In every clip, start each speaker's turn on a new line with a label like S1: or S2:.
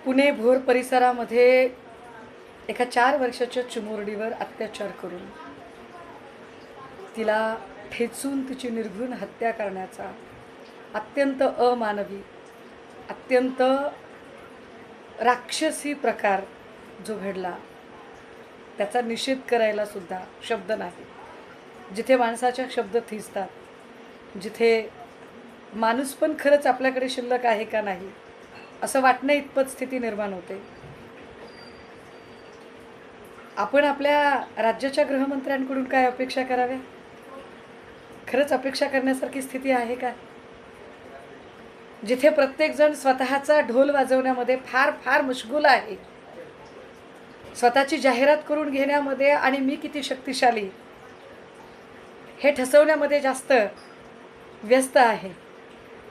S1: पुणे भोर परिसरामध्ये एका 4 वर्षाच्या चिमुरडीवर अत्याचार करून तिला ठेचून तिची निर्घृण हत्या करण्याचा अत्यंत अमानवी, अत्यंत राक्षसी प्रकार जो घडला, त्याचा निषेध करायला सुद्धा शब्द नाही. जिथे माणसाच्या शब्द थिजतात, जिथे माणूस पण खरंच आपल्याकडे शिल्लक आहे का नाही असं वाटण्या इतपत स्थिती निर्माण होते. आपण आपल्या राज्याच्या गृहमंत्र्यांकडून काय अपेक्षा कराव्या? खरंच अपेक्षा करण्यासारखी स्थिती आहे का? जिथे प्रत्येकजण स्वतःचा ढोल वाजवण्यामध्ये फार फार मशगूल आहे, स्वतःची जाहिरात करून घेण्यामध्ये आणि मी किती शक्तिशाली हे ठसवण्यामध्ये जास्त व्यस्त आहे,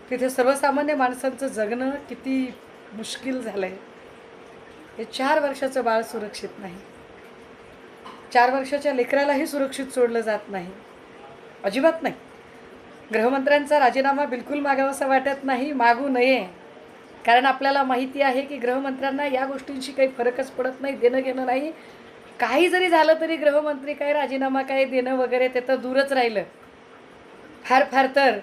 S1: तिथे सर्वसामान्य माणसांचं जगणं किती मुश्किल झालं आहे. हे 4 वर्षाचं बाळ सुरक्षित नाही, 4 वर्षाच्या लेकरालाही सुरक्षित सोडलं जात नाही, अजिबात नाही. गृहमंत्र्यांचा राजीनामा बिलकुल मागावासा वाटत नाही, मागू नये. कारण आपल्याला माहिती आहे की गृहमंत्र्यांना या गोष्टींशी काही फरकच पडत नाही, देणं घेणं नाही. काही जरी झालं तरी गृहमंत्री काय राजीनामा काय देणं वगैरे ते तर दूरच राहिलं. फार फार तर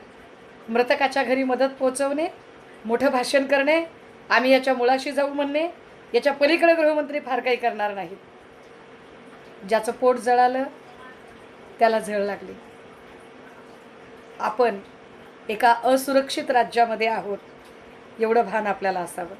S1: मृतकाच्या घरी मदत पोचवणे, मोठं भाषण करणे, आम्ही याच्या मुळाशी जाऊ म्हणणे, याच्या पलीकडे गृहमंत्री फार काही करणार नाहीत. ज्याचं पोट जळालं त्याला झळ लागली. आपण एका असुरक्षित राज्यामध्ये आहोत, एवढं भान आपल्याला असावं.